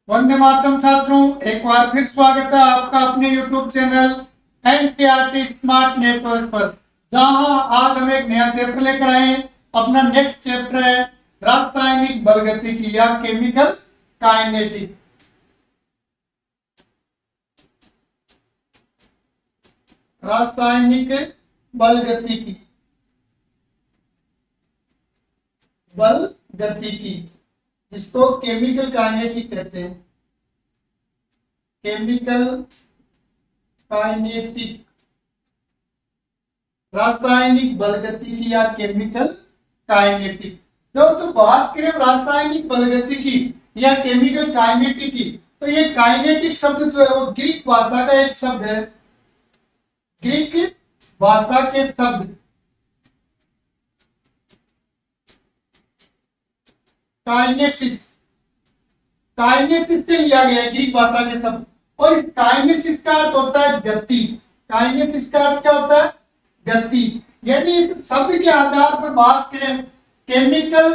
वंदे मातरम छात्रों, एक बार फिर स्वागत है आपका अपने YouTube channel NCERT smart network पर, जहां आज हम एक नया चैप्टर लेकर आए हैं। अपना नेक्स्ट चैप्टर है रासायनिक बलगतिकी या केमिकल काइनेटिक। रासायनिक बलगतिकी, जिसको केमिकल काइनेटिक कहते हैं। केमिकल काइनेटिक, रासायनिक बलगतिकी या केमिकल काइनेटिक। तो बात करें रासायनिक बलगतिकी या केमिकल काइनेटिक की, तो ये काइनेटिक शब्द जो है वो ग्रीक भाषा का एक शब्द है। ग्रीक भाषा के शब्द काइनेसिस, काइनेसिस से लिया गया है ग्रीक भाषा के शब्द। और इस काइनेसिस का अर्थ होता है गति। काइनेसिस का अर्थ क्या होता है? गति। यानी इस शब्द के आधार पर बात करें केमिकल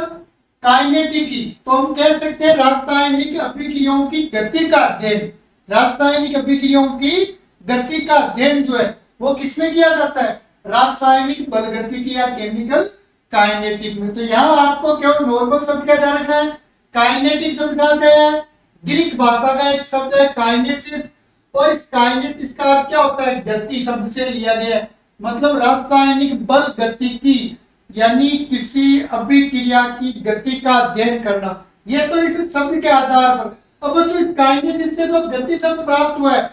काइनेटिक की, तो हम कह सकते हैं रासायनिक अभिक्रियाओं की गति का अध्ययन। रासायनिक अभिक्रियाओं की गति का अध्ययन जो है वो किसमें किया जाता है? रासायनिक बलगतिकी या केमिकल काइनेटिक में। तो यहाँ आपको केवल नॉर्मल शब्द क्या ध्यान रखना है? काइनेटिक शब्द कहां से है? ग्रीक भाषा का एक शब्द है काइनेसिस। और इस काइनेसिस का अर्थ क्या होता है? गति शब्द से लिया गया है। मतलब रासायनिक बल गतिकी यानी किसी अभिक्रिया की गति का अध्ययन करना। यह तो इस शब्द के आधार पर। अब जो इस काइनेसिस से जो गति शब्द प्राप्त हुआ है,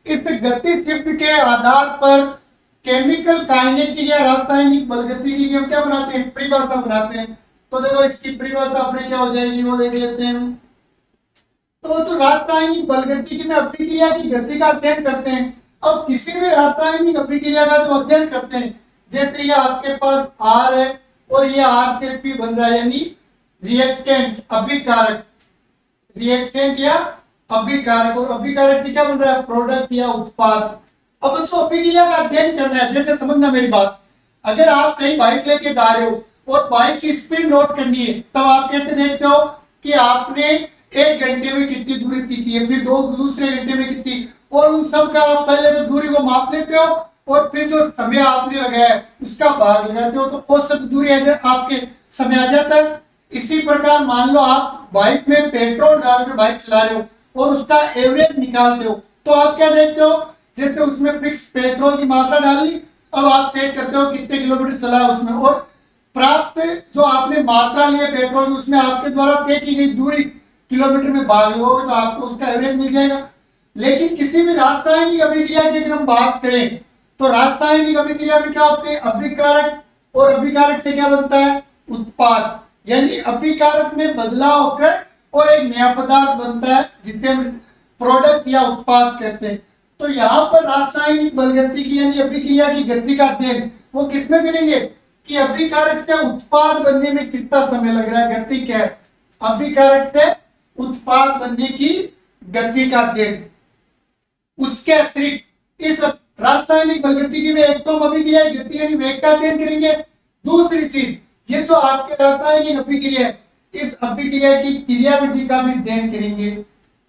इस गति शब्द के आधार पर केमिकल काइनेटिक या रासायनिक बलगतिकी की हम क्या बनाते हैं? परिभाषा बनाते हैं। तो देखो इसकी परिभाषा अपने क्या हो जाएगी वो देख लेते हैं। तो रासायनिक बलगतिकी में अभिक्रिया की गति का अध्ययन करते हैं। अब किसी भी रासायनिक अभिक्रिया का जो अध्ययन करते हैं, जैसे ये आपके पास आर है और ये आर से पी बन रहा है, यानी रिएक्टेंट अभिकारक, रिएक्टेंट या अभिकारक। और अभिकारक से क्या बन रहा है? प्रोडक्ट या उत्पाद। अब जो अभिक्रिया का अध्ययन करना है, जैसे समझना मेरी बात, अगर आप कहीं बाइक लेके जा रहे हो और बाइक की स्पीड नोट करनी है, तब आप कैसे देखते हो कि आपने 1 घंटे में कितनी दूरी तय की है, फिर दूसरे घंटे में कितनी, और उन सब का आप पहले तो दूरी को माप लेते हो और फिर जो समय आपने लगाया है उसका भाग लगाते हो, तो औसत दूरी आपके समय आ जाता है। इसी प्रकार मान लो आप बाइक में पेट्रोल डालकर बाइक चला रहे हो और उसका एवरेज निकालते हो, तो आप क्या देखते हो? जैसे उसमें फिक्स पेट्रोल की मात्रा डाली, अब आप चेक करते हो कितने किलोमीटर चला है उसमें, और प्राप्त जो आपने मात्रा ली है पेट्रोल की, उसमें आपके द्वारा तय की गई दूरी किलोमीटर में भाग लोगे तो आपको उसका एवरेज मिल जाएगा। लेकिन किसी भी रासायनिक अभिक्रिया की अगर हम बात करें, तो रासायनिक अभिक्रिया में क्या होते हैं? अभिकारक, और अभिकारक से क्या बनता है? उत्पाद। यानी अभिकारक में बदलाव होकर और एक नया पदार्थ बनता है जिसे हम प्रोडक्ट या उत्पाद कहते हैं। तो यहाँ पर रासायनिक बलगतिकी यानी अभिक्रिया की गति का अध्ययन वो किसमें करेंगे कि अभिकारक से उत्पाद बनने में कितना समय लग रहा है, गति क्या है। अभिकारक से उत्पाद बनने की गति का अध्ययन। उसके अतिरिक्त इस रासायनिक बलगतिकी में एक तो हम अभिक्रिया की गति यानी वेग का अध्ययन करेंगे। दूसरी चीज, ये जो आपके रासायनिक अभिक्रिया है, इस अभिक्रिया की क्रियाविधि का भी अध्ययन करेंगे,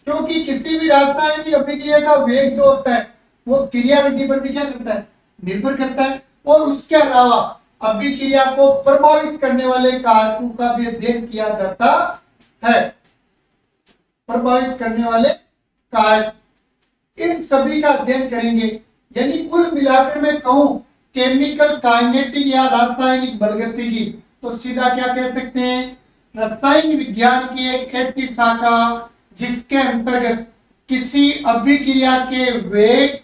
क्योंकि किसी भी रासायनिक अभिक्रिया का वेग जो होता है वो क्रियाविधि पर भी क्या करता है? निर्भर करता है। और उसके अलावा अभिक्रिया को प्रभावित करने वाले कारकों का भी अध्ययन किया जाता है। प्रभावित करने वाले कारक, इन सभी का अध्ययन करेंगे। यानी कुल मिलाकर मैं कहूं केमिकल काइनेटिक या रासायनिक बलगतिकी, तो सीधा क्या कह सकते हैं? रसायन विज्ञान की एक ऐसी शाखा जिसके अंतर्गत किसी अभिक्रिया के वेग,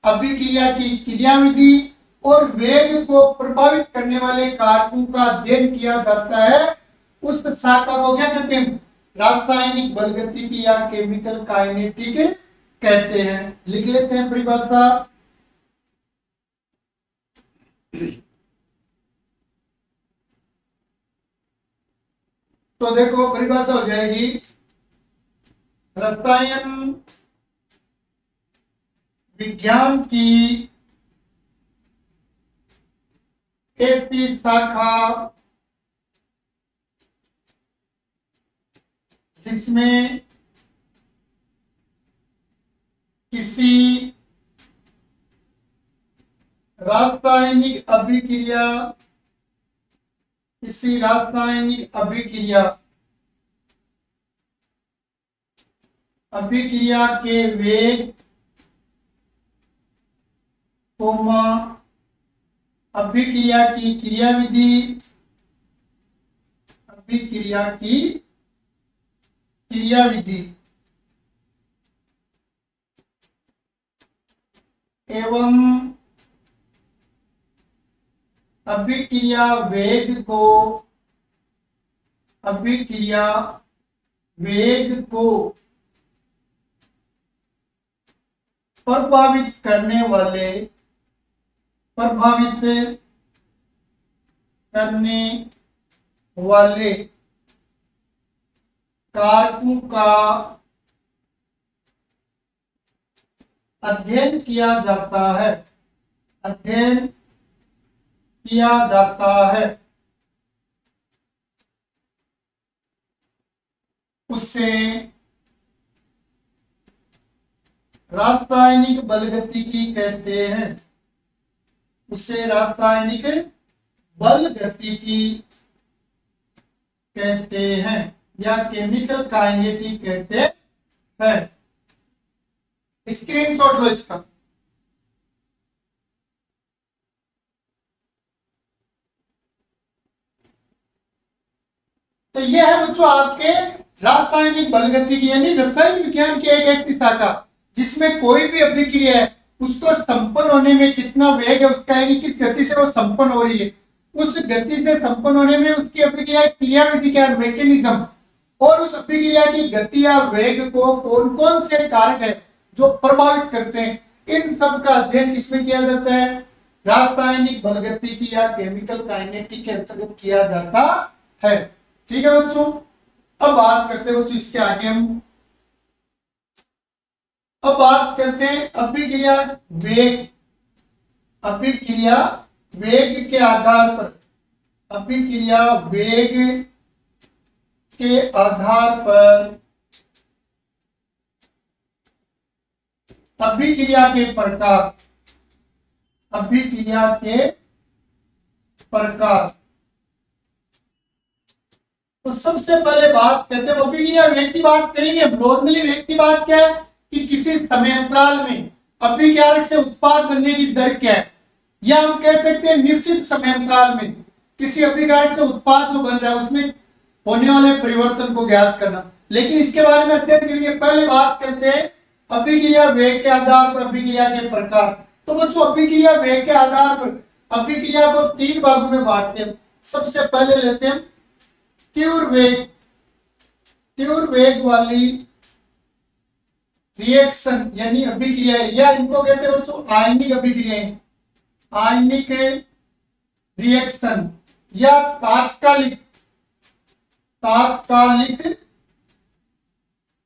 अभिक्रिया की क्रियाविधि और वेग को प्रभावित करने वाले कारकों का अध्ययन किया जाता है, उस शाखा को क्या कहते हैं? रासायनिक बलगतिकी या केमिकल काइनेटिक कहते हैं। लिख लेते हैं परिभाषा। तो देखो परिभाषा हो जाएगी, रसायन विज्ञान की ऐसी शाखा जिसमें रासायनिक अभिक्रिया, किसी रासायनिक अभिक्रिया के वेग, कोमा अभिक्रिया की क्रियाविधि, अभिक्रिया की क्रियाविधि एवं अभिक्रिया वेग को प्रभावित करने वाले कारकों का अध्ययन किया जाता है, उससे रासायनिक बलगतिकी कहते हैं, उसे रासायनिक बलगतिकी कहते हैं या केमिकल काइनेटिक कहते हैं। स्क्रीनशॉट लो इसका। तो यह है बच्चों आपके रासायनिक बलगतिकी यानी रसायन विज्ञान की एक ऐसी शाखा जिसमें कोई भी अभिक्रिया है उसको संपन्न होने में कितना वेग है उसका, यानी किस गति से वो संपन्न हो रही है, उस गति से संपन्न होने में उसकी अभिक्रिया क्रियाविधि क्या मैकेनिज्म, और उस अभिक्रिया की गति या वेग को कौन कौन से कारक है जो प्रभावित करते हैं, इन सब का अध्ययन किसमें किया जाता है, रासायनिक बलगतिकी या केमिकल काइनेटिक के अंतर्गत किया जाता है। ठीक है बच्चों, अब बात करते हैं बच्चों इसके आगे हम अब बात करते हैं अभिक्रिया वेग, अभिक्रिया वेग के आधार पर, अभिक्रिया वेग के आधार पर अभिक्रिया के प्रकार, अभिक्रिया के प्रकार। तो सबसे पहले बात करते हैं अभिक्रिया वेग की बात करेंगे। नॉर्मली वेग की बात क्या है कि किसी समयांतराल में अभिकारक से उत्पाद बनने की दर क्या है, या हम कह सकते हैं निश्चित समयांतराल में किसी अभिकारक से उत्पाद जो बन रहा है उसमें होने वाले परिवर्तन को ज्ञात करना। लेकिन इसके बारे में अध्ययन करेंगे। पहले बात करते हैं अभिक्रिया वेग के आधार पर अभिक्रिया के प्रकार। तो बच्चों अभिक्रिया वेग के आधार पर अभिक्रिया को 3 भागों में बांटते हैं। सबसे पहले लेते हैं तीव्र वेग वाली रिएक्शन यानी अभिक्रिया, या इनको कहते हैं बच्चों आयनिक अभिक्रियाएं, आयनिक रिएक्शन या तात्कालिक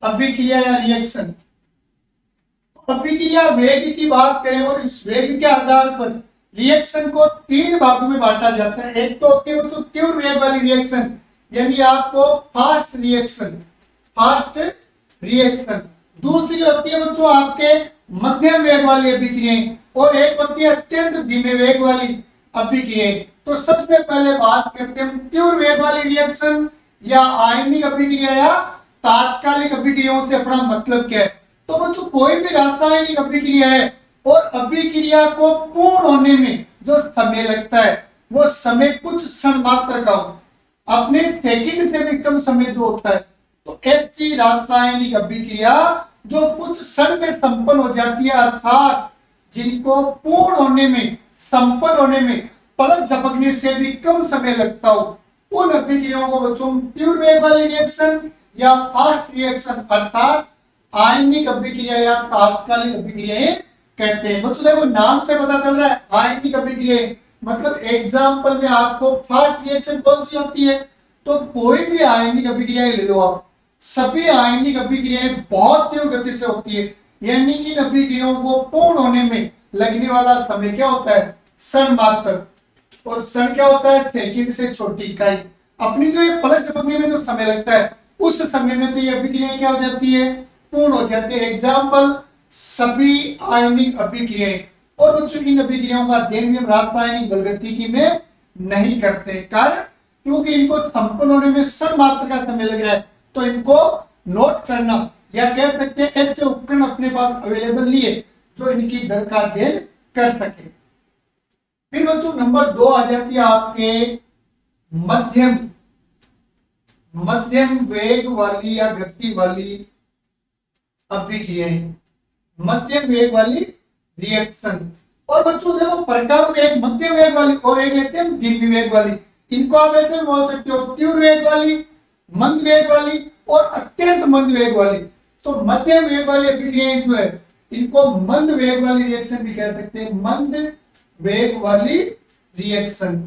अभिक्रिया या रिएक्शन। अभिक्रिया वेग की बात करें और इस वेग के आधार पर रिएक्शन को 3 भागों में बांटा जाता है। एक तो होती है बच्चों तीव्र वेग वाली रिएक्शन यानी आपको फास्ट रिएक्शन। दूसरी होती है बच्चों आपके मध्यम वेग वाली अभिक्रियाएं और एक होती है अत्यंत धीमे वेग वाली अभिक्रियाएं। तो सबसे पहले बात करते हैं तीव्र वेग वाली रिएक्शन या आयनिक अभिक्रिया या तात्कालिक अभिक्रियाओं से अपना मतलब क्या है। तो बच्चों कोई भी रासायनिक अभिक्रिया है और अभिक्रिया को पूर्ण होने में जो समय लगता है वो समय कुछ क्षण मात्र का हो, अपने सेकंड से भी कम समय जो होता है। तो ऐसी रासायनिक अभिक्रिया जो कुछ क्षण में संपन्न हो जाती है, अर्थात जिनको पूर्ण होने में संपन्न होने में पलक झपकने से भी कम समय लगता हो, उन अभिक्रियाओं को बच्चों तीव्र वेग वाली रिएक्शन या फास्ट रिएक्शन अर्थात आयनिक अभिक्रिया या तात्कालिक अभिक्रियाएं कहते हैं। बच्चों देखो नाम से पता चल रहा है आयनिक अभिक्रियाएं, मतलब एग्जाम्पल में आपको फास्ट रिएक्शन कौन सी होती है, तो कोई भी आयनिक अभिक्रिया ले लो आप, सभी आयनिक अभिक्रियाएं बहुत तीव्र गति से होती है, यानी इन अभिक्रियाओं को पूर्ण होने में लगने वाला समय क्या होता है, क्षण मात्र, और क्षण क्या होता है, सेकंड से छोटी इकाई। अपनी जो ये पलक झपकने में जो समय लगता है उस समय में तो ये अभिक्रियाएं क्या हो जाती है, पूर्ण हो जाती है। एग्जाम्पल सभी आयनिक अभिक्रियाएं, और बच्चों इन अभिक्रियाओं का अध्ययन भी हम रासायनिक बलगतिकी में नहीं करते, कारण क्योंकि इनको संपन्न होने में क्षण मात्र का समय लग रहा है, तो इनको नोट करना या कह सकते हैं ऐसे उपकरण अपने पास अवेलेबल नहीं है जो इनकी दर का अध्ययन कर सके। फिर बच्चों नंबर 2 आ जाती है आपके मध्यम मध्यम वेग वाली या गति वाली अभिक्रियाएं, मध्यम वेग वाली रिएक्शन। और बच्चों देखो प्रकार में एक मध्यम वेग वाली और एक लेते हैं धीमी वेग वाली। इनको आप ऐसे बोल सकते हो तीव्र वेग वाली, मंद वेग वाली और अत्यंत मंद वेग वाली। तो मध्यम वेग वाली अभिक्रियाएं जो है इनको मंद वेग वाली रिएक्शन भी कह सकते हैं, मंद वेग वाली रिएक्शन।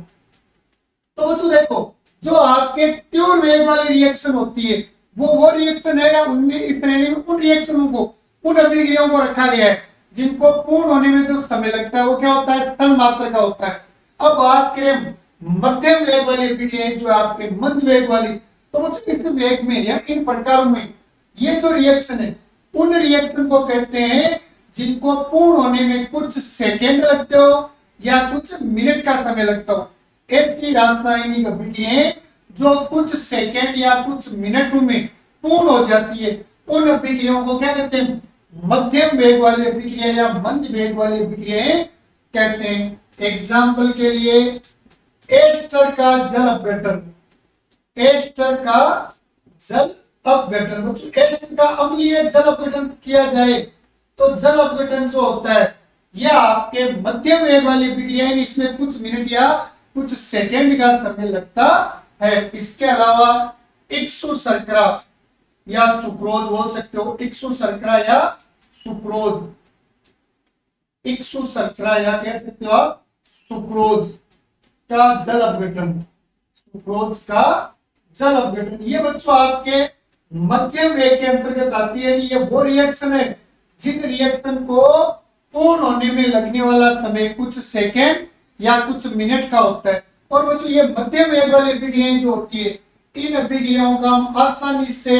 तो बच्चों देखो जो आपके तीव्र वेग वाली रिएक्शन होती है वो रिएक्शन है या उनमें इस श्रेणी में उन रिएक्शनों को, उन अभिक्रियाओं को रखा गया है जिनको पूर्ण होने में जो समय लगता है वो क्या होता है, क्षण मात्र का होता है। अब बात करें मध्यम वेग वाली अभिक्रियाएं जो आपके मंद वेग वाली, तो बच्चों इस वेग में या इन प्रकारों में ये जो रिएक्शन है उन रिएक्शन को कहते हैं जिनको पूर्ण होने में कुछ सेकेंड लगते हो या कुछ मिनट का समय लगता हो। ऐसी रासायनिक अभिक्रियाएं जो कुछ सेकेंड या कुछ मिनटों में पूर्ण हो जाती है उन अभिक्रियाओं को क्या कहते हैं, मध्यम वेग वाली अभिक्रिया या मंद वेग वाली अभिक्रियाएं कहते हैं। एग्जाम्पल के लिए एस्टर का जल अपघटन, एस्टर का जल अपघटन। बच्चों एस्टर का अम्लीय जल अपघटन किया जाए तो जल अपघटन जो होता है यह आपके मध्यम वेग वाली अभिक्रिया, इसमें कुछ मिनट या कुछ सेकंड का समय लगता है। इसके अलावा इक्सु शर्करा या सुक्रोज बोल सकते हो, इक्सु शर्करा या सुक्रोज, इक्सु शर्करा या कह सकते हो आप सुक्रोज का जल अपघटन, सुक्रोज का जल अपघटन। ये बच्चों आपके मध्यम वेग के अंतर्गत आती है। ये वो रिएक्शन है जिन रिएक्शन को पूर्ण होने में लगने वाला समय कुछ सेकेंड या कुछ मिनट का होता है। और बच्चों ये मध्यम वेग वाली अभिक्रियाएं जो होती है इन अभिक्रियाओं का हम आसानी से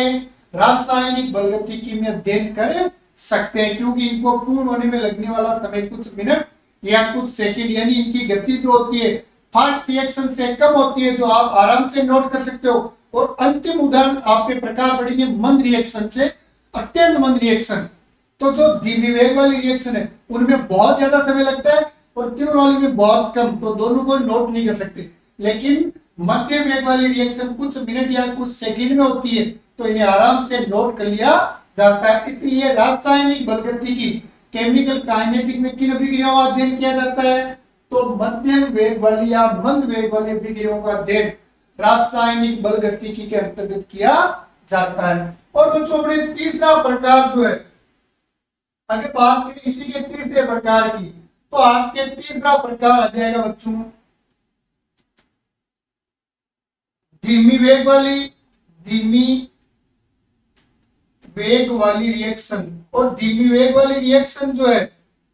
रासायनिक बलगतिकी में अध्ययन कर सकते हैं, क्योंकि इनको पूर्ण होने में लगने वाला समय कुछ मिनट या कुछ सेकंड, यानी इनकी गति जो होती है फास्ट रिएक्शन से कम होती है, जो आप आराम से नोट कर सकते हो। और अंतिम उदाहरण आपके प्रकार पड़ेंगे मंद रिएक्शन से अत्यंत मंद रिएक्शन। तो जो धीमी वेग वाली रिएक्शन है उनमें बहुत ज्यादा समय लगता है और तीव्र वाली में बहुत कम, तो दोनों को नोट नहीं कर सकते। लेकिन मध्यम वेग वाली रिएक्शन कुछ मिनट या कुछ सेकंड में होती है, तो इन्हें आराम से नोट कर लिया जाता है। इसलिए रासायनिक बलगतिकी केमिकल काइनेटिक में किन अभिक्रियाओं का अध्ययन किया जाता है, तो मध्यम वेग वाली या मंद वेग वाली अभिक्रियाओं का अध्ययन रासायनिक बलगतिकी के अंतर्गत किया जाता है। और बच्चों अपने तीसरा प्रकार जो है, अगर बात करें इसी के तीसरे प्रकार की, तो आपके तीसरा प्रकार आ जाएगा बच्चों धीमी वेग वाली, धीमी वेग वाली रिएक्शन। और धीमी वेग वाली रिएक्शन जो है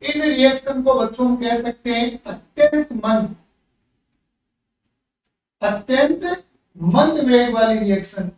इन रिएक्शन को बच्चों हम कह सकते हैं अत्यंत मंद, अत्यंत मंद वेग वाली रिएक्शन।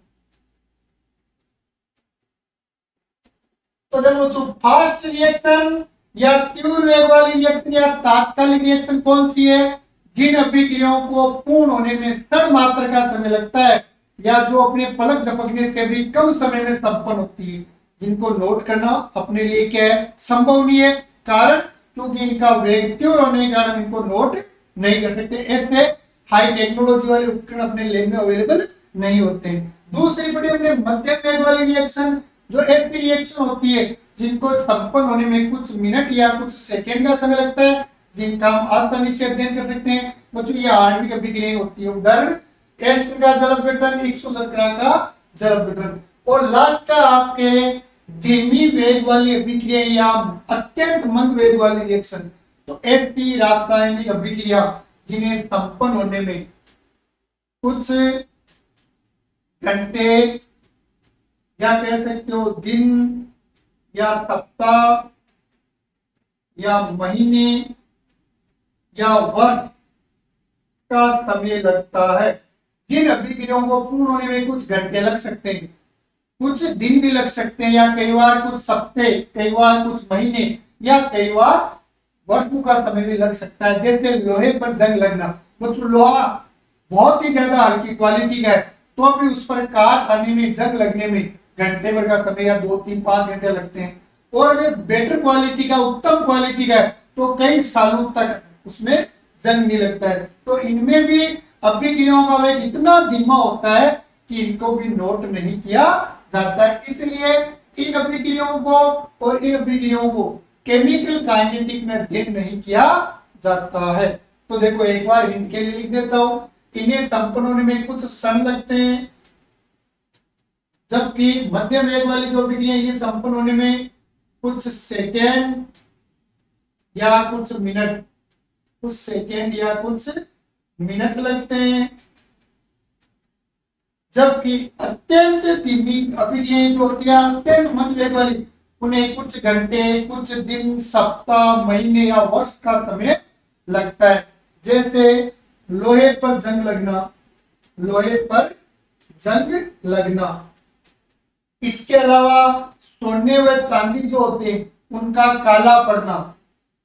तो जब बच्चों फास्ट रिएक्शन या तीव्र वेग वाली रिएक्शन या तात्कालिक रिएक्शन कौन सी है, जिन अभिक्रियाओं को पूर्ण होने में क्षण मात्र का समय लगता है या जो अपने पलक झपकने से भी कम समय में संपन्न होती है, जिनको नोट करना अपने लिए क्या है, संभव नहीं है। कारण क्योंकि इनका वेग तीव्र होने के कारण इनको नोट नहीं कर सकते। ऐसे हाई टेक्नोलॉजी वाले उपकरण अपने लैब में अवेलेबल नहीं होते। दूसरी बड़ी अपने मध्यम वेग वाली रिएक्शन, जो ऐसी रिएक्शन होती है जिनको संपन्न होने में कुछ मिनट या कुछ सेकंड का समय लगता है, जिनका हम आसानी से अध्ययन कर सकते हैं। बच्चों ये आणविक अभिक्रिया होती है। उदाहरण एस्टर का जल अपघटन, इक्सु शर्करा का जल अपघटन। और लास्ट का आपके धीमी वेग वाली अभिक्रिया या अत्यंत मंद वेग वाली रिएक्शन। तो ऐसी रासायनिक अभिक्रिया जिन्हें संपन्न होने में कुछ घंटे या कह सकते हो दिन या सप्ताह या महीने या वर्ष का समय लगता है। जिन अभिक्रियाओं को पूर्ण होने में कुछ घंटे लग सकते हैं, कुछ दिन भी लग सकते हैं, या कई बार कुछ हफ्ते, कई बार कुछ महीने या कई बार वर्षों का समय भी लग सकता है। जैसे लोहे पर जंग लगना, वो लोहा बहुत ही ज्यादा हल्की क्वालिटी का है, तो भी उस पर काट आने में, जंग लगने में घंटे भर का समय या 2 3 5 घंटे लगते हैं। और अगर बेटर क्वालिटी का, उत्तम क्वालिटी का है, तो कई सालों तक उसमें जंग नहीं लगता है। तो इनमें भी अभिक्रियाओं का वेग इतना धीमा होता है कि इनको भी नोट नहीं किया जाता है। इसलिए इन अभिक्रियाओं को और इन अभिक्रियाओं को केमिकल काइनेटिक में अध्ययन नहीं किया जाता है। तो देखो एक बार हिंट के लिए लिख देता हूं, इन्हें संपन्न होने में कुछ क्षण लगते हैं, जबकि मध्यम वेग वाली जो अभिक्रिया इन्हें संपन्न होने में कुछ सेकेंड या कुछ मिनट, कुछ सेकेंड या कुछ मिनट लगते हैं। जबकि अत्यंत धीमी अभिक्रियाएं जो होती है, अत्यंत मंद वेग वाली, उन्हें कुछ घंटे, कुछ दिन, सप्ताह, महीने या वर्ष का समय लगता है। जैसे लोहे पर जंग लगना, लोहे पर जंग लगना। इसके अलावा सोने व चांदी जो होते हैं उनका काला पड़ना,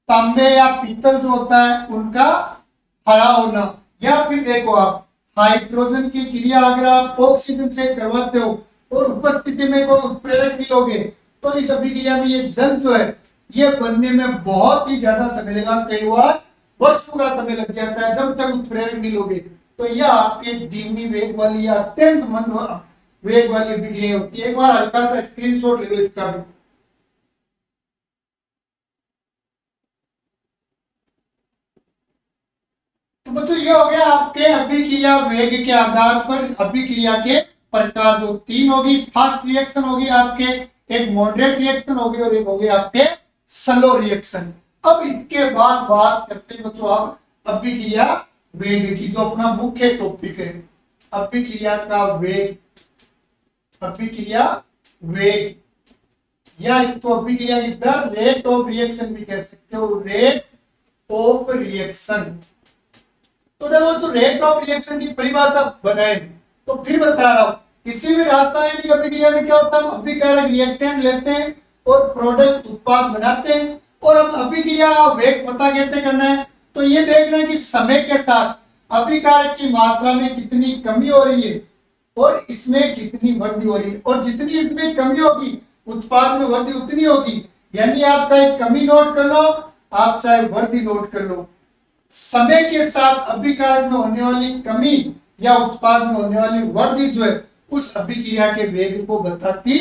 तांबे या पीतल जो होता है उनका हरा होना, या फिर देखो आप हाइड्रोजन की क्रिया अगर आप ऑक्सीजन से करवाते हो और उपस्थिति में कोई उत्प्रेरक मिलोगे, तो इस अभिक्रिया में ये जल जो है ये बनने में बहुत ही ज्यादा समय लगेगा, कई बार वर्षों का समय लग जाता है जब तक उत्प्रेरक मिलोगे। तो यह आपके धीमी वेग वाली या अत्यंत मंद वेग वाली अभिक्रिया होती है। एक बार हल्का सा स्क्रीनशॉट ले लो इसका भी। तो बच्चों ये हो गया आपके अभिक्रिया वेग के आधार पर अभिक्रिया के प्रकार, जो 3 होगी। फास्ट रिएक्शन होगी आपके, एक मॉडरेट रिएक्शन होगी और एक होगी आपके स्लो रिएक्शन। अब इसके बाद बात करते हैं बच्चों आप अभिक्रिया वेग की, जो अपना मुख्य टॉपिक है। अभिक्रिया का वेग, अभिक्रिया वेग, या इसको अभिक्रिया की दर, रेट ऑफ रिएक्शन भी कह सकते हो, रेट ऑफ रिएक्शन। तो देखो जो रेट ऑफ रिएक्शन की परिभाषा बनाए, तो फिर बता रहा हूं, किसी भी रासायनिक अभिक्रिया में क्या होता है, हम अभिकारक रिएक्टेंट लेते हैं और प्रोडक्ट उत्पाद बनाते हैं। और अब अभिक्रिया वेग पता कैसे करना है, तो ये देखना है कि समय के साथ अभिकारक की मात्रा में कितनी कमी हो रही है और इसमें कितनी वृद्धि हो रही है, और जितनी इसमें कमी होगी उत्पाद में वृद्धि उतनी होगी। यानी आप चाहे कमी नोट कर लो, आप चाहे वृद्धि नोट कर लो, समय के साथ अभिकारक में होने वाली कमी या उत्पाद में होने वाली वृद्धि जो है उस अभिक्रिया के वेग को बताती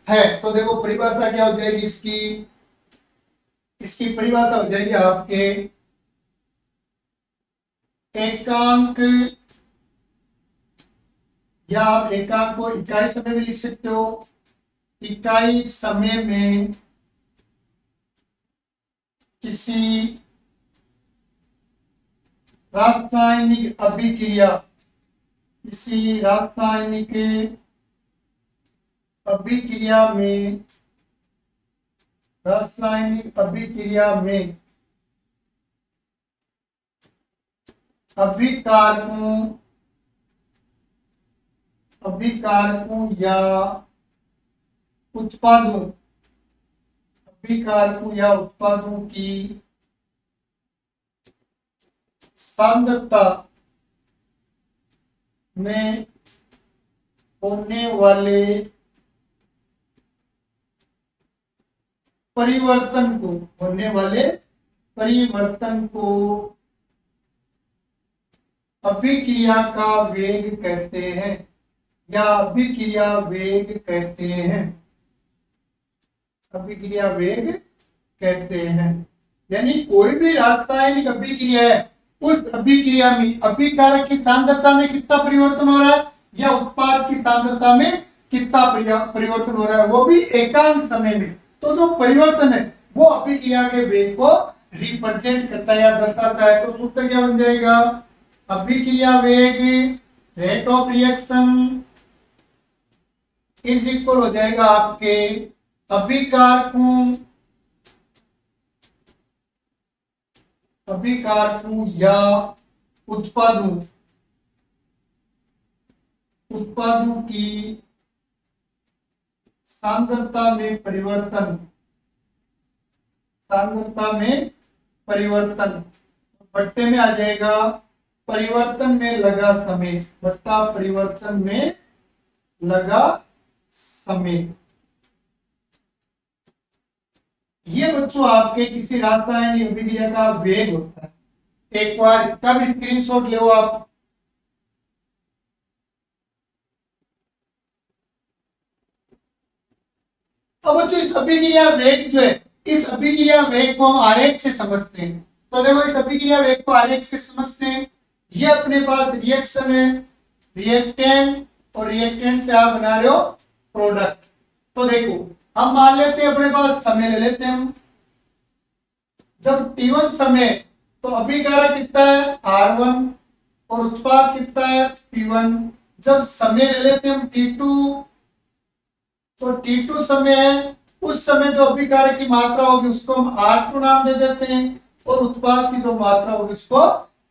है। तो देखो परिभाषा क्या हो जाएगी इसकी, इसकी परिभाषा हो जाएगी आपके एकांक, या आप एकांक को इकाई समय में लिख सकते हो। इकाई समय में किसी रासायनिक अभिक्रिया, किसी रासायनिक अभिक्रिया में, रासायनिक अभिक्रिया में अभिकारकों, अभिकारकों या उत्पादों, अभिकारकों या उत्पादों की सांद्रता में होने वाले परिवर्तन को, होने वाले परिवर्तन को अभिक्रिया का वेग कहते हैं, या अभिक्रिया वेग कहते हैं, अभिक्रिया वेग कहते हैं। यानी कोई भी रासायनिक अभिक्रिया है, उस अभिक्रिया में अभिकारक की सांद्रता में कितना परिवर्तन हो रहा है या उत्पाद की सांद्रता में कितना परिवर्तन हो रहा है, वो भी एकांक समय में। तो जो परिवर्तन है वो अभिक्रिया के वेग को रिप्रेजेंट करता है या दर्शाता है। तो सूत्र क्या बन जाएगा, अभिक्रिया वेग, rate of reaction is equal हो जाएगा आपके अभिकारकों, अभिकारकों या उत्पादों, उत्पादों की सांद्रता में परिवर्तन, सांद्रता में परिवर्तन, बट्टे में आ जाएगा परिवर्तन में लगा समय, बट्टा परिवर्तन में लगा समय। ये बच्चों आपके किसी रासायनिक अभिक्रिया का वेग होता है। एक बार इसका भी स्क्रीनशॉट लो आप। अब बच्चों इस अभिक्रिया वेग जो है, इस अभिक्रिया वेग को हम आरेख से समझते हैं। तो देखो इस अभिक्रिया वेग को आरेख से समझते हैं। ये अपने पास रिएक्शन है, रिएक्टेंट, और रिएक्टेंट से आप बना रहे हो प्रोडक्ट। तो देखो हम मान लेते हैं अपने पास समय ले लेते हैं हम। जब T1 समय तो अभिकारक कितना है R1 और उत्पाद कितना है P1। जब समय ले लेते हैं हम T2 तो T2 समय है, उस समय जो अभिकारक की मात्रा होगी उसको हम R2 नाम दे देते हैं और उत्पाद की जो मात्रा होगी उसको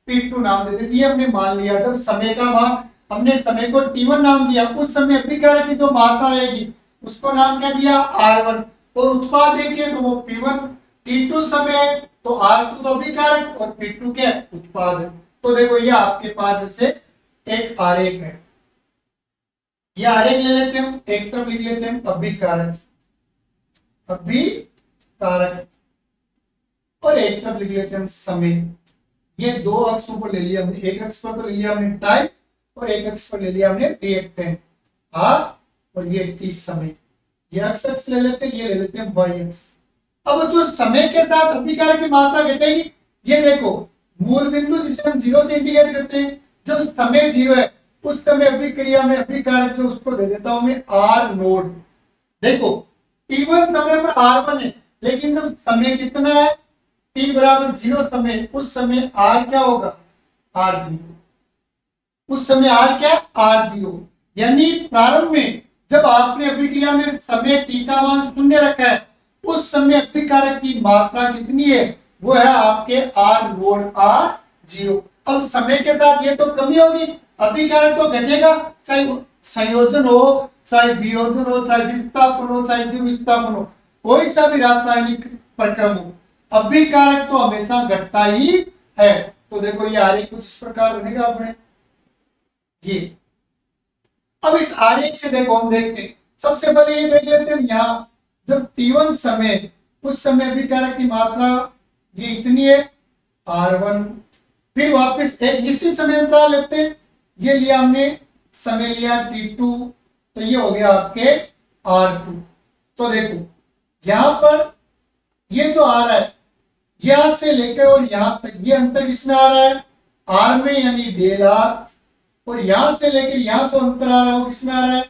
P2 नाम दे देते हैं। ये हमने मान लिया। जब समय का मान हमने समय को T1 नाम दिया, उस समय अभिकारक की जो मात्रा रहेगी उसको नाम क्या दिया R1 और उत्पाद देखिए तो वो P1। T2 समय तो R2 तो अभिकारक और P2 क्या उत्पाद है। तो देखो ये आपके पास इससे एक आरेख है। ये आरेख ले लेते हैं हम, एक तरफ लिख लेते हैं अभिकारक, अभिकारक, और एक तरफ लिख लेते हैं हम समय। ये दो अक्षों पर ले लिया हमने, एक अक्ष पर तो ले लिया हमने टाइम और एक अक्ष पर ले लिया हमने रिएक्टेंट R और ये T समय। ये अक्ष ले लेते हैं, ये ले लेते हैं y अक्ष। अब जो समय के साथ अभिकारक की मात्रा घटेगी, ये देखो मूल बिंदु जिसे हम 0 से इंडिकेट करते हैं, जब समय 0 है उस समय अभिक्रिया में अभिकारक जो उसको दे देता हूं मैं R नोड। देखो T1 समय पर R1 है, लेकिन जब समय कितना है T बराबर 0 समय, उस समय R क्या होगा R0। उस समय R क्या R0। यानी प्रारंभ में जब आपने अभिक्रिया में समय T का मान 0 रखा है, उस समय अभिकारक की मात्रा कितनी है वो है आपके R नोड R0। अब समय के साथ ये तो कमी होगी, अभिकारक तो घटेगा, चाहे संयोजन हो, चाहे वियोजन हो, चाहे विस्थापन हो, चाहे द्विविस्थापन हो, कोई सा भी रासायनिक प्रक्रम हो, अभिकारक तो हमेशा घटता ही है। तो देखो ये आरेख कुछ इस प्रकार बनेगा अपने ये। अब इस आरेख से देखो हम देखते हैं, सबसे पहले ये देख लेते हैं यहाँ जब T1 समय, उस समय अभिकारक की मात्रा ये इतनी है R1। फिर वापस एक निश्चित समय अंतराल लेते हैं, ये लिया हमने समय लिया T2, तो ये हो गया आपके R2। तो देखो यहां पर ये जो आ रहा है यहां से लेकर और यहां तक ये अंतर किसमें आ रहा है R में, यानी डेल R, और यहां से लेकर यहां जो अंतर आ रहा है वो किसमें आ रहा है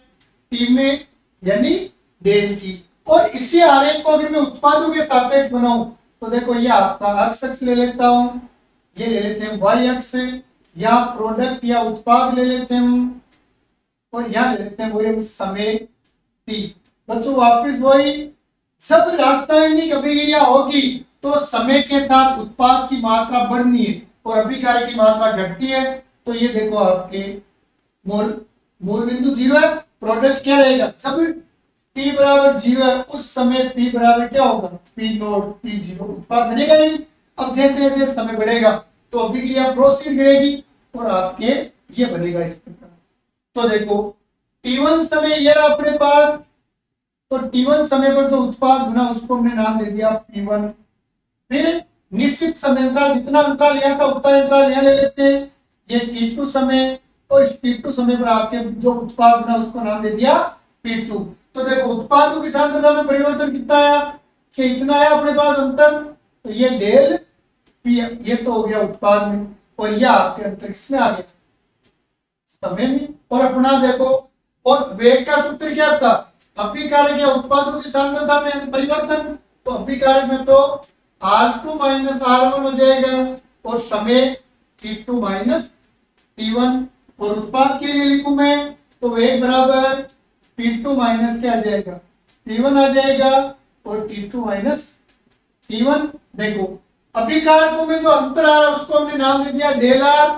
T में, यानी डेल T। और इसी आरेख को अगर मैं उत्पादों के सापेक्ष बनाऊं तो देखो ये आपका अक्ष ले लेता हूं, ये ले लेते हैं y अक्ष, या प्रोडक्ट या उत्पाद ले लेते हैं और यहां ले लेते हैं वो समय T। बच्चों वापस वही, जब रासायनिक अभिक्रिया होगी तो समय के साथ उत्पाद की मात्रा बढ़नी है और अभिकारक की मात्रा घटती है। तो ये देखो आपके मूल बिंदु 0 है, प्रोडक्ट क्या रहेगा जब T बराबर 0 है उस समय P बराबर क्या होगा P नोट P0, उत्पाद बनेगा नहीं। अब जैसे जैसे समय बढ़ेगा तो अभिक्रिया प्रोसीड करेगी और आपके ये बनेगा इस प्रकार। तो देखो T1 समय ये रहा अपने पास, तो T1 समय पर जो उत्पाद बना उसको हमने नाम दे दिया P1। फिर निश्चित समय अंतराल, जितना अंतराल यहाँ का उतना अंतराल यहाँ ले लेते हैं, ये T2 समय, और इस T2 समय पर आपके जो उत्पाद बना उसको नाम दे दिया P2। तो देखो उत्पादों की सांद्रता में परिवर्तन कितना आया कि इतना आया अपने पास अंतर, तो ये डेल P, ये तो हो गया उत्पाद में, और ये आपके अंतर किसमें आ गया समय में। और अपना देखो, और वेग का सूत्र क्या था, अभिकारक या उत्पादों की सांद्रता में परिवर्तन, तो अभिकारक में तो R2 माइनस R1 हो जाएगा और समय T2 माइनस T1, और उत्पाद के लिए लिखूं मैं तो वेग बराबर P2 माइनस क्या आ जाएगा T1 आ जाएगा और T2 माइनस T1। देखो अभिकारकों में जो अंतर आ रहा है उसको हमने नाम दे दिया डेल R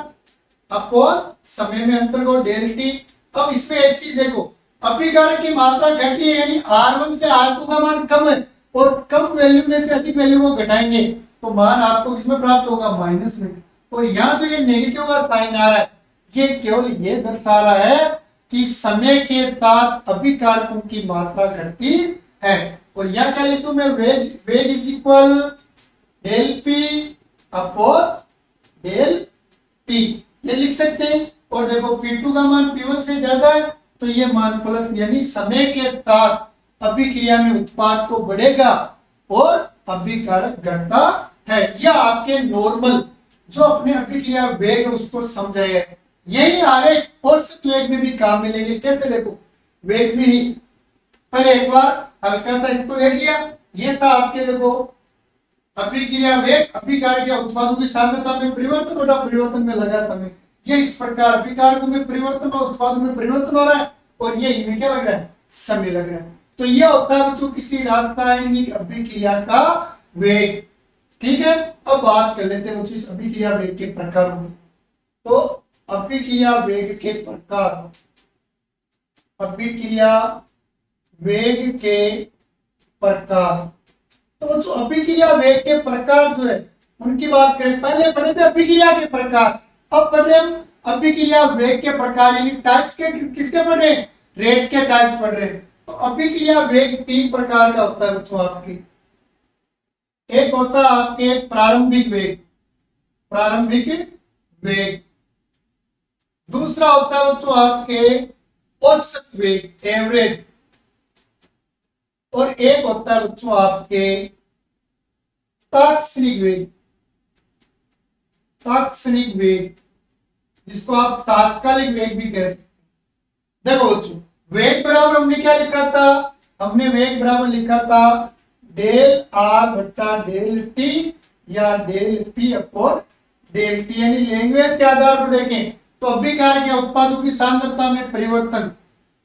अपॉन समय में अंतर को डेल T। अब इसमें एक चीज देखो, अभिकारक की मात्रा घटी है, यानी R1 से R2 का मान कम है और कम वैल्यू में से अधिक वैल्यू को घटाएंगे तो मान आपको किसमें प्राप्त होगा, माइनस में। और यहाँ जो ये नेगेटिव का साइन आ रहा है, ये केवल ये दर्शा रहा है कि समय के साथ अभिकारकों की मात्रा घटती है। और यहाँ क्या लिखूं मैं, वेग is equal del P upon del T, ये लिख सकते हैं। और देखो P2 का मान P1 से ज्यादा है तो ये मान प्लस, यानी समय के साथ अभिक्रिया में उत्पाद तो बढ़ेगा और अभिकारक घटता है। यह आपके नॉर्मल जो अपने अभिक्रिया वेग है उसको समझाया। यही आरेख औसत वेग में भी काम में लेंगे। कैसे, देखो वेग में ही पहले एक बार हल्का सा इसको देख लिया, ये था आपके देखो अभिक्रिया वेग, अभिकारक या उत्पादों की सांद्रता में परिवर्तन बटा परिवर्तन में लगा समय। ये इस प्रकार अभिकारकों में परिवर्तन और उत्पादों में परिवर्तन हो रहा है और ये इनमें क्या लग रहा है, समय लग रहा है। तो यह होता है जो किसी रासायनिक अभिक्रिया का वेग। ठीक है, अब बात कर लेते हैं इस अभिक्रिया वेग के प्रकारों में। तो अभिक्रिया वेग के प्रकार, अभिक्रिया वेग के प्रकार, तो जो अभिक्रिया वेग के प्रकार जो है उनकी बात करें। पहले पढ़े थे अभिक्रिया के प्रकार, अब पढ़ रहे हम अभिक्रिया वेग के प्रकार, यानी टाइप्स के किसके पढ़ रहे हैं, रेट के टाइप्स पढ़ रहे हैं। तो अभिक्रिया वेग 3 प्रकार का होता है बच्चों आपके। एक होता है आपके प्रारंभिक वेग, प्रारंभिक वेग। दूसरा होता है बच्चों आपके औसत वेग, एवरेज। और एक होता है बच्चों आपके तात्क्षणिक वेग, तात्क्षणिक वेग, जिसको आप तात्कालिक वेग भी कह सकते हैं। देखो बच्चों, वेग बराबर हमने क्या लिखा था, हमने वेग बराबर लिखा था डेल आर बट्टा डेल टी या del P upon del T, यानी लैंग्वेज के आधार पर देखें तो अभिकारक या उत्पादों की सांद्रता में परिवर्तन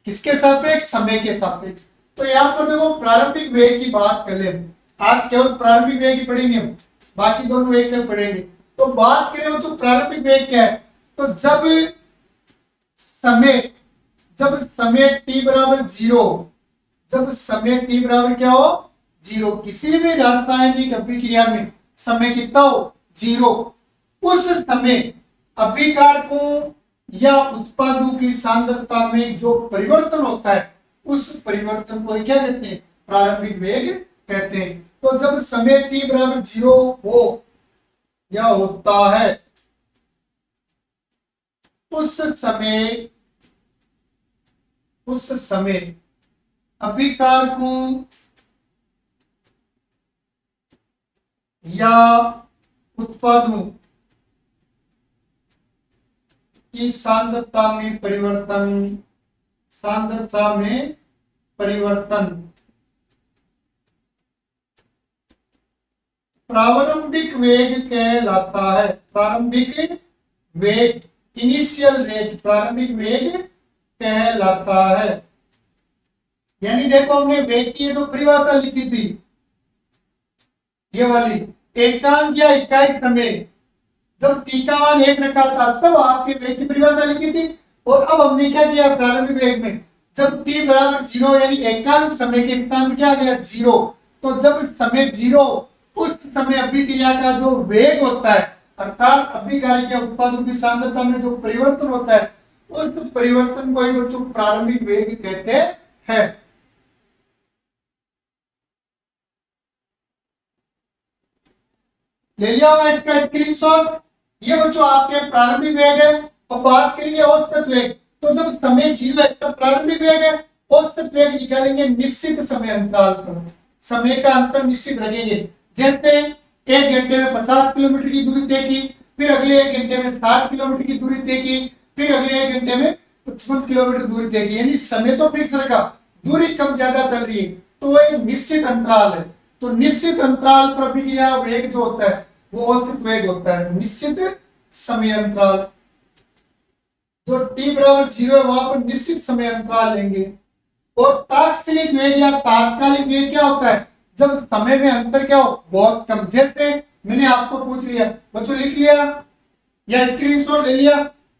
किसके सापेक्ष, समय के सापेक्ष। तो यहाँ पर देखो प्रारंभिक वेग की बात कर ले, आज केवल प्रारंभिक वेग ही पढ़ेंगे हम, बाकी दोनों वेग कल पढ़ेंगे। तो बात करें बच्चों प्रारंभिक वेग क्या है, तो जब समय t बराबर 0, जब समय t बराबर क्या हो, 0, किसी भी रासायनिक अभिक्रिया में समय कितना हो, 0, उस समय अभिकारकों या उत्पादों की सांद्रता में जो परिवर्तन होता है उस परिवर्तन को क्या कहते हैं, प्रारंभिक वेग कहते हैं। तो जब समय t बराबर 0 हो या होता है उस समय अभिकारकों या उत्पादों की सांद्रता में परिवर्तन, सांद्रता में परिवर्तन प्रारंभिक वेग कहलाता है। प्रारंभिक वेग, इनिशियल रेट, प्रारंभिक वेग कहलाता है। यानी देखो हमने वेग की तो परिभाषा लिखी थी, ये वाली, एकांक या इकाई समय, जब t का मान 1 रखा था तब आपके वेग की परिभाषा लिखी थी। और अब हमने क्या किया प्रारंभिक वेग में, जब t बराबर 0 यानी एकांक समय के स्थान पर क्या आ गया, 0, तो जब समय 0 उस समय अभिक्रिया का जो वेग होता है, अर्थात अभिकारक या उत्पादों की सांद्रता में जो परिवर्तन होता है उस परिवर्तन को ही बच्चों प्रारंभिक वेग कहते हैं। ले लिया होगा इसका स्क्रीनशॉट। ये बच्चों आपके प्रारंभिक वेग है। और बात करेंगे औसत वेग, तो जब समय 0 है तब प्रारंभिक वेग है। औसत वेग निकालेंगे निश्चित समय अंतराल पर, समय का अंतर निश्चित रखेंगे। जैसे 1 घंटे में 50 किलोमीटर की दूरी तय की, फिर अगले 1 घंटे में 60 किलोमीटर की दूरी तय की, फिर अगले 1 घंटे में 55 किलोमीटर दूरी तय की, यानी समय तो फिक्स रखा, दूरी कम ज्यादा चल रही है, तो वो एक निश्चित अंतराल है। तो निश्चित अंतराल पर अभिक्रिया वेग जो होता है वो औसत वेग होता है, निश्चित समय अंतराल। जो t बराबर 0 है वहां पर निश्चित समय अंतराल लेंगे। और तात्क्षणिक वेग या तात्कालिक वेग क्या होता है, जब समय में अंतर क्या हो, बहुत कम। जैसे मैंने आपको पूछ लिया, बच्चों लिख लिया या स्क्रीनशॉट ले लिया,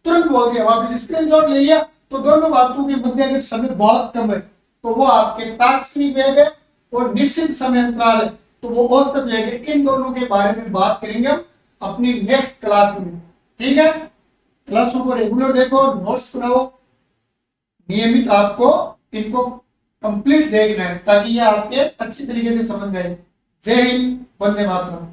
तुरंत बोल दिया, वापस स्क्रीनशॉट ले लिया, तो दोनों बातों के मध्य अगर समय बहुत कम है तो वो आपके तात्क्षणिक वेग है। और निश्चित समय अंतराल है तो वो औसत जगह, इन दोनों के बारे में बात करेंगे हम अपनी नेक्स्ट क्लास में। ठीक है, क्लासों को रेगुलर देखो, नोट्स बनाओ, नियमित आपको इनको कंप्लीट देखना है ताकि ये आपके अच्छी तरीके से समझ में आए। जय हिंद, वंदे मातरम।